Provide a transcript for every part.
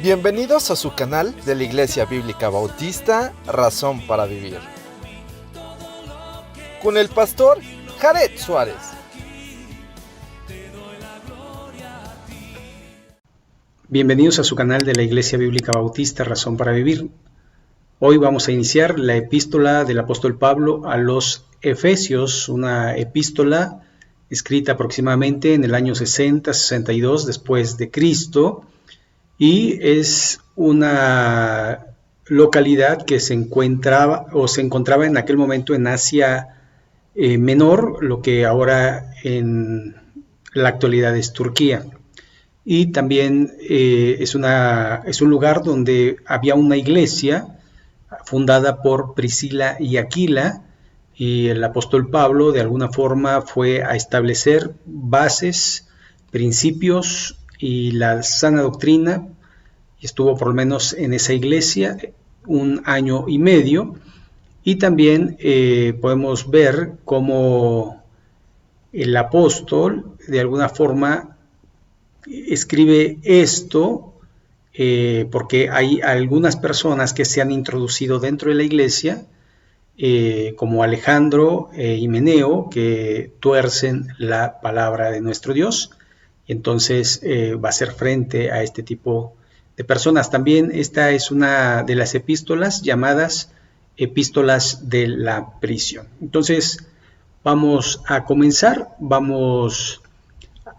Bienvenidos a su canal de la Iglesia Bíblica Bautista, Razón para Vivir, con el pastor Jared Suárez. Bienvenidos a su canal de la Iglesia Bíblica Bautista, Razón para Vivir. Hoy vamos a iniciar la epístola del apóstol Pablo a los Efesios, una epístola escrita aproximadamente en el año 60-62 después de Cristo, y es una localidad que se encontraba en aquel momento en Asia Menor, lo que ahora en la actualidad es Turquía. Y también es un lugar donde había una iglesia fundada por Priscila y Aquila, y el apóstol Pablo de alguna forma fue a establecer bases, principios y la sana doctrina, y estuvo por lo menos en esa iglesia 1 año y medio. Y también podemos ver cómo el apóstol de alguna forma escribe esto, porque hay algunas personas que se han introducido dentro de la iglesia, como Alejandro y Himeneo, que tuercen la palabra de nuestro Dios, y entonces va a hacer frente a este tipo de personas. También esta es una de las epístolas llamadas epístolas de la prisión. Entonces vamos a comenzar, vamos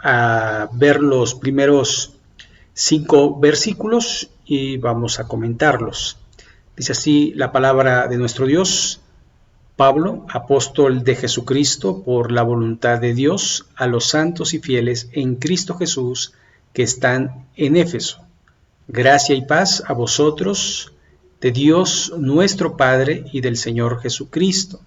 a ver los primeros 5 versículos y vamos a comentarlos. Dice así la palabra de nuestro Dios: Pablo, apóstol de Jesucristo, por la voluntad de Dios, a los santos y fieles en Cristo Jesús que están en Éfeso. Gracia y paz a vosotros, de Dios nuestro Padre y del Señor Jesucristo.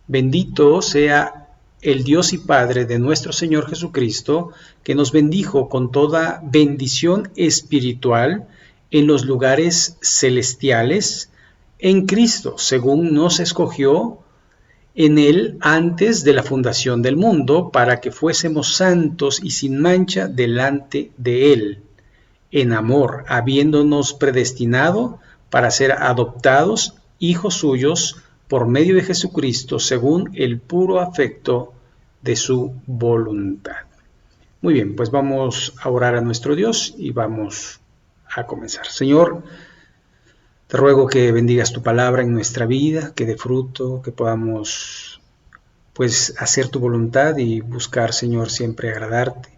Bendito sea el Dios y Padre de nuestro Señor Jesucristo, que nos bendijo con toda bendición espiritual en los lugares celestiales en Cristo, según nos escogió en Él antes de la fundación del mundo, para que fuésemos santos y sin mancha delante de Él, en amor, habiéndonos predestinado para ser adoptados hijos suyos por medio de Jesucristo, según el puro afecto de su voluntad. Muy bien, pues vamos a orar a nuestro Dios y vamos a comenzar. Señor, te ruego que bendigas tu palabra en nuestra vida, que dé fruto, que podamos pues hacer tu voluntad y buscar, Señor, siempre agradarte.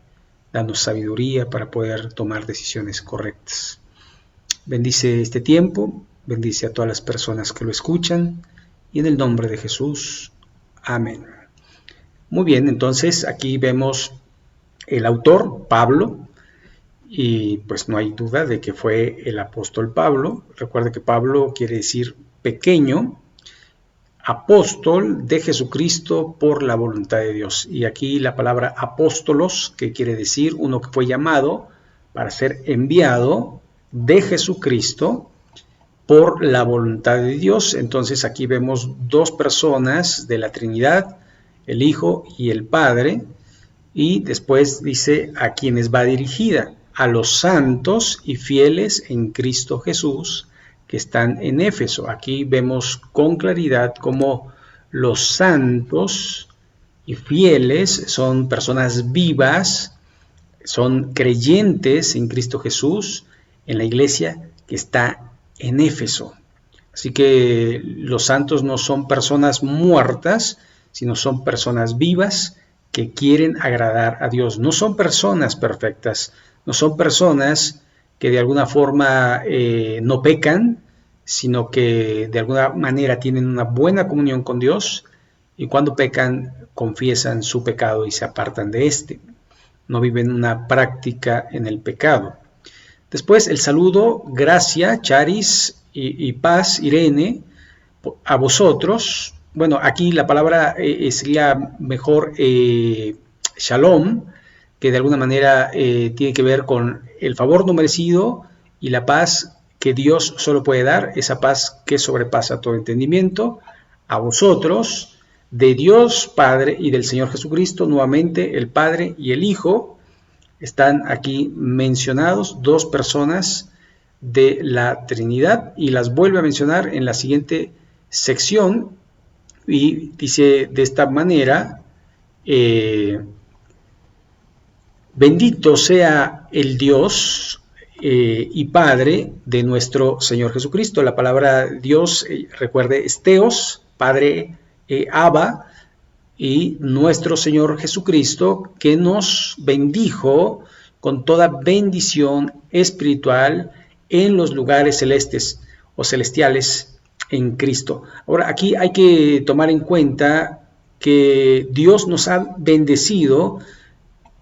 Danos sabiduría para poder tomar decisiones correctas. Bendice este tiempo, bendice a todas las personas que lo escuchan, y en el nombre de Jesús, amén. Muy bien, entonces aquí vemos el autor, Pablo, y pues no hay duda de que fue el apóstol Pablo. Recuerde que Pablo quiere decir pequeño, apóstol de Jesucristo por la voluntad de Dios. Y aquí la palabra apóstolos, que quiere decir uno que fue llamado para ser enviado de Jesucristo por la voluntad de Dios. Entonces aquí vemos 2 personas de la Trinidad, el Hijo y el Padre, y después dice a quienes va dirigida: a los santos y fieles en Cristo Jesús que están en Éfeso. Aquí vemos con claridad cómo los santos y fieles son personas vivas, son creyentes en Cristo Jesús, en la iglesia que está en Éfeso. Así que los santos no son personas muertas, sino son personas vivas que quieren agradar a Dios. No son personas perfectas, no son personas que de alguna forma no pecan, sino que de alguna manera tienen una buena comunión con Dios, y cuando pecan confiesan su pecado y se apartan de éste. No viven una práctica en el pecado. Después el saludo: gracia, charis y paz, Irene, a vosotros. Bueno, aquí la palabra sería mejor shalom, que de alguna manera tiene que ver con el favor no merecido y la paz que Dios solo puede dar, esa paz que sobrepasa todo entendimiento. A vosotros, de Dios Padre y del Señor Jesucristo, nuevamente el Padre y el Hijo, están aquí mencionados 2 personas de la Trinidad y las vuelve a mencionar en la siguiente sección y dice de esta manera: bendito sea el Dios y Padre de nuestro Señor Jesucristo. La palabra Dios, recuerde, es Theos, Padre, Abba, y nuestro Señor Jesucristo, que nos bendijo con toda bendición espiritual en los lugares celestes o celestiales en Cristo. Ahora, aquí hay que tomar en cuenta que Dios nos ha bendecido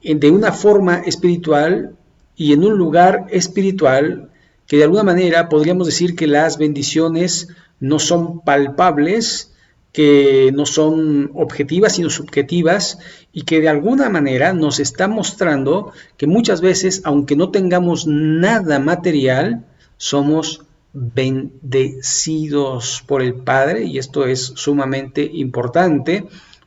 de una forma espiritual y en un lugar espiritual que de alguna manera podríamos decir que las bendiciones no son palpables, que no son objetivas sino subjetivas, y que de alguna manera nos está mostrando que muchas veces, aunque no tengamos nada material, somos bendecidos por el Padre, y esto es sumamente importante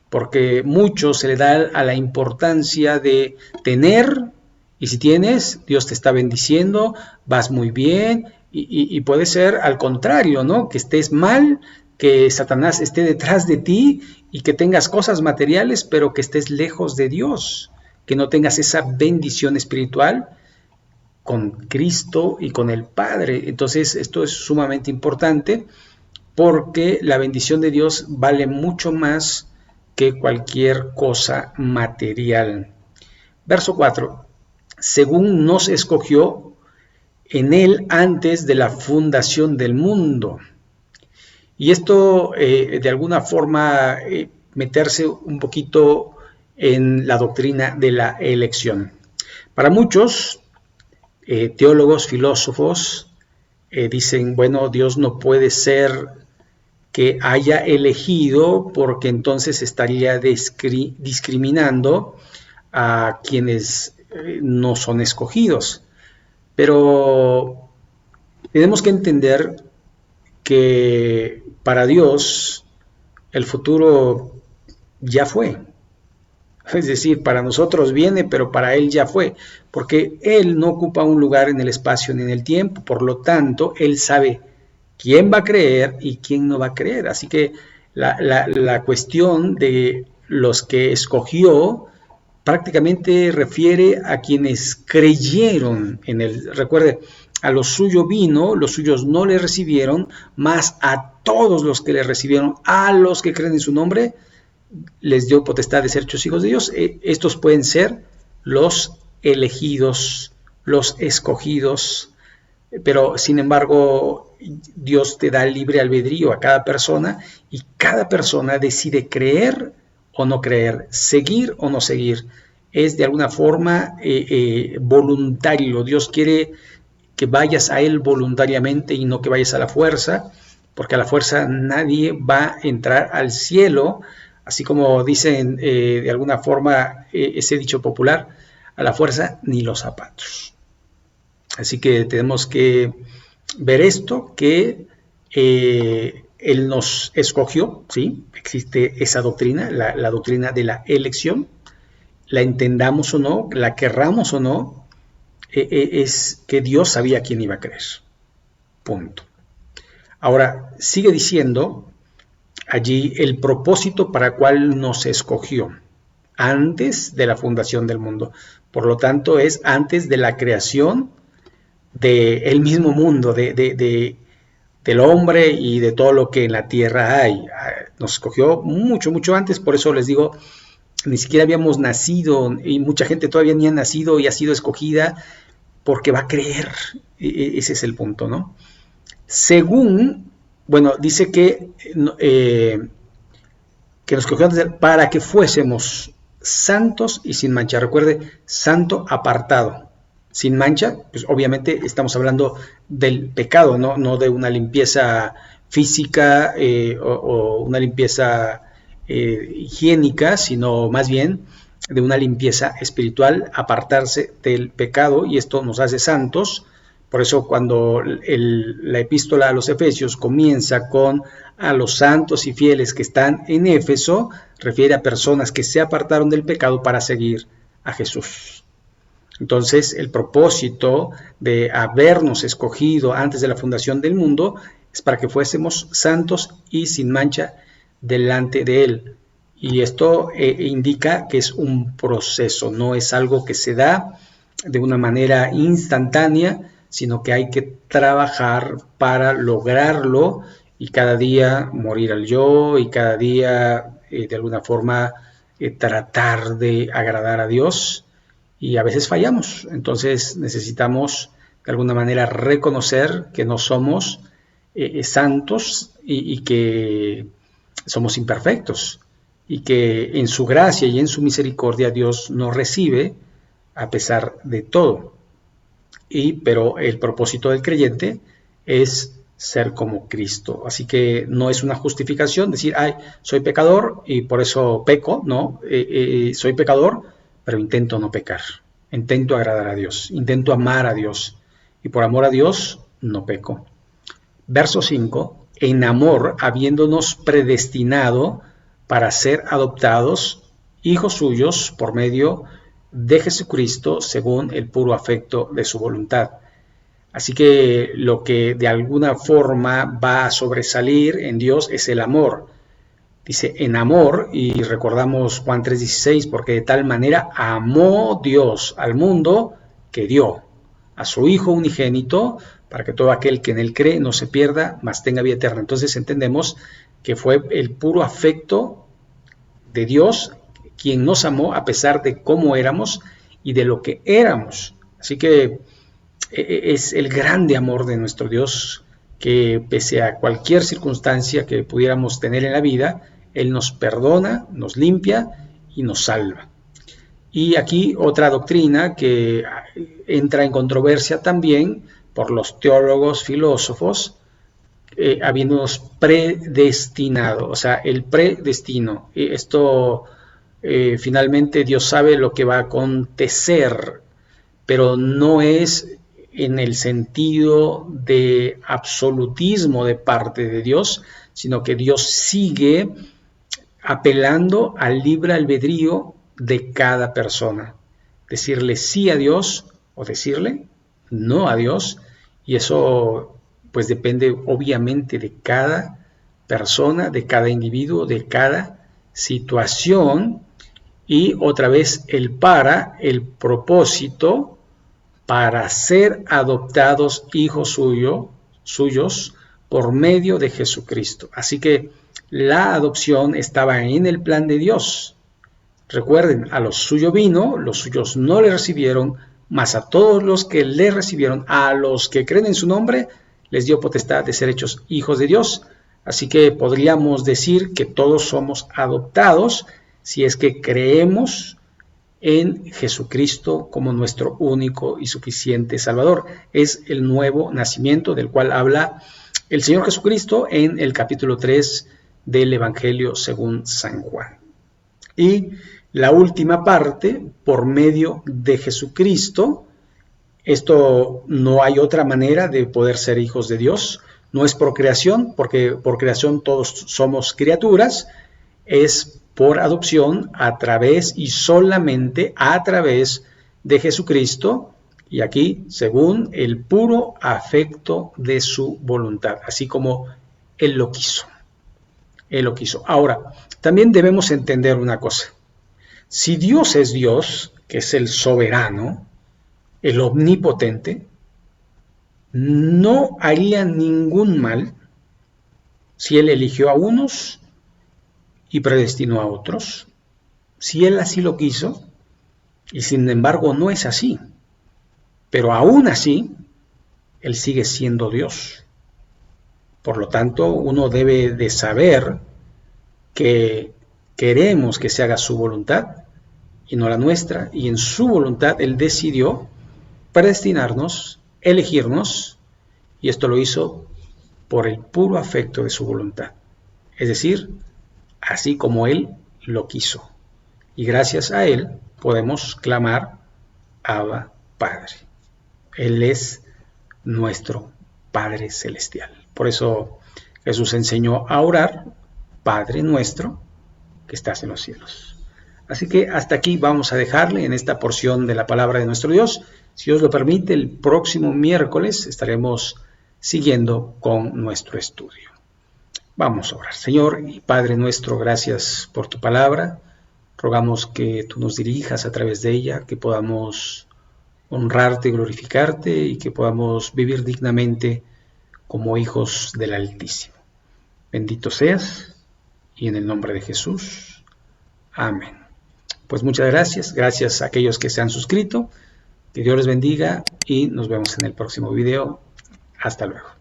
porque mucho se le da a la importancia de tener, y si tienes, Dios te está bendiciendo, vas muy bien, y puede ser al contrario, ¿no? Que estés mal, que Satanás esté detrás de ti y que tengas cosas materiales, pero que estés lejos de Dios, que no tengas esa bendición espiritual con Cristo y con el Padre. Entonces, esto es sumamente importante porque la bendición de Dios vale mucho más que cualquier cosa material. Verso 4. Según nos escogió en Él antes de la fundación del mundo. Y esto, de alguna forma, meterse un poquito en la doctrina de la elección. Para muchos teólogos, filósofos, dicen, bueno, Dios no puede ser que haya elegido, porque entonces estaría discriminando a quienes no son escogidos. Pero tenemos que entender que para Dios el futuro ya fue. Es decir, para nosotros viene, pero para Él ya fue, porque Él no ocupa un lugar en el espacio ni en el tiempo, por lo tanto, Él sabe quién va a creer y quién no va a creer. Así que la cuestión de los que escogió prácticamente refiere a quienes creyeron en Él. Recuerde, a los suyos vino, los suyos no le recibieron, mas a todos los que le recibieron, a los que creen en su nombre, les dio potestad de ser hechos hijos de Dios. Estos pueden ser los elegidos, los escogidos, pero sin embargo Dios te da libre albedrío a cada persona y cada persona decide creer o no creer, seguir o no seguir. Es de alguna forma voluntario. Dios quiere que vayas a Él voluntariamente y no que vayas a la fuerza, porque a la fuerza nadie va a entrar al cielo, así como dicen de alguna forma ese dicho popular, a la fuerza ni los zapatos. Así que tenemos que ver esto, que Él nos escogió, ¿sí? Existe esa doctrina, la doctrina de la elección, la entendamos o no, la querramos o no, es que Dios sabía quién iba a creer. Punto. Ahora, sigue diciendo allí el propósito para cual nos escogió antes de la fundación del mundo. Por lo tanto, es antes de la creación del mismo mundo, del hombre y de todo lo que en la tierra hay. Nos escogió mucho, mucho antes. Por eso les digo, ni siquiera habíamos nacido y mucha gente todavía ni ha nacido y ha sido escogida porque va a creer. Ese es el punto, ¿no? Según, bueno, dice que nos escogió para que fuésemos santos y sin mancha. Recuerde, santo apartado. Sin mancha, pues obviamente estamos hablando del pecado, no de una limpieza física o una limpieza higiénica, sino más bien de una limpieza espiritual, apartarse del pecado, y esto nos hace santos. Por eso cuando la epístola a los Efesios comienza con a los santos y fieles que están en Éfeso, refiere a personas que se apartaron del pecado para seguir a Jesús. Entonces, el propósito de habernos escogido antes de la fundación del mundo es para que fuésemos santos y sin mancha delante de Él. Y esto indica que es un proceso, no es algo que se da de una manera instantánea, sino que hay que trabajar para lograrlo y cada día morir al yo y cada día de alguna forma tratar de agradar a Dios, y a veces fallamos. Entonces necesitamos de alguna manera reconocer que no somos santos y que somos imperfectos y que en su gracia y en su misericordia Dios nos recibe a pesar de todo. Pero el propósito del creyente es ser como Cristo. Así que no es una justificación decir, ay, soy pecador y por eso peco, no, soy pecador, pero intento no pecar, intento agradar a Dios, intento amar a Dios, y por amor a Dios no peco. Verso 5, en amor, habiéndonos predestinado para ser adoptados hijos suyos por medio de Jesucristo, según el puro afecto de su voluntad. Así que lo que de alguna forma va a sobresalir en Dios es el amor. Dice en amor, y recordamos Juan 3:16, porque de tal manera amó Dios al mundo que dio a su Hijo unigénito, para que todo aquel que en él cree no se pierda, mas tenga vida eterna. Entonces entendemos que fue el puro afecto de Dios quien nos amó a pesar de cómo éramos y de lo que éramos. Así que es el grande amor de nuestro Dios, que pese a cualquier circunstancia que pudiéramos tener en la vida, Él nos perdona, nos limpia y nos salva. Y aquí otra doctrina que entra en controversia también por los teólogos, filósofos, habiéndonos predestinado, o sea, el predestino. Esto finalmente Dios sabe lo que va a acontecer, pero no es en el sentido de absolutismo de parte de Dios, sino que Dios sigue apelando al libre albedrío de cada persona. Decirle sí a Dios o decirle no a Dios, y eso pues depende obviamente de cada persona, de cada individuo, de cada situación. Y otra vez el propósito para ser adoptados hijos suyos por medio de Jesucristo. Así que la adopción estaba en el plan de Dios. Recuerden, a los suyos vino, los suyos no le recibieron, mas a todos los que le recibieron, a los que creen en su nombre, les dio potestad de ser hechos hijos de Dios. Así que podríamos decir que todos somos adoptados si es que creemos en Jesucristo como nuestro único y suficiente Salvador. Es el nuevo nacimiento del cual habla el Señor Jesucristo en el capítulo 3 del Evangelio según San Juan. Y la última parte, por medio de Jesucristo. Esto no hay otra manera de poder ser hijos de Dios. No es por creación, porque por creación todos somos criaturas. Es por adopción a través y solamente a través de Jesucristo, y aquí según el puro afecto de su voluntad, así como Él lo quiso. Él lo quiso. Ahora, también debemos entender una cosa. Si Dios es Dios, que es el soberano, el omnipotente, no haría ningún mal si Él eligió a unos y predestinó a otros, si Él así lo quiso, y sin embargo no es así. Pero aún así, Él sigue siendo Dios. Por lo tanto, uno debe de saber que queremos que se haga su voluntad y no la nuestra, y en su voluntad Él decidió predestinarnos, elegirnos, y esto lo hizo por el puro afecto de su voluntad. Es decir, así como Él lo quiso. Y gracias a Él podemos clamar Abba, Padre. Él es nuestro Padre Celestial. Por eso Jesús enseñó a orar, Padre nuestro, que estás en los cielos. Así que hasta aquí vamos a dejarle en esta porción de la palabra de nuestro Dios. Si Dios lo permite, el próximo miércoles estaremos siguiendo con nuestro estudio. Vamos a orar. Señor y Padre nuestro, gracias por tu palabra. Rogamos que tú nos dirijas a través de ella, que podamos honrarte, glorificarte y que podamos vivir dignamente como hijos del Altísimo. Bendito seas y en el nombre de Jesús. Amén. Pues muchas gracias. Gracias a aquellos que se han suscrito. Que Dios les bendiga y nos vemos en el próximo video. Hasta luego.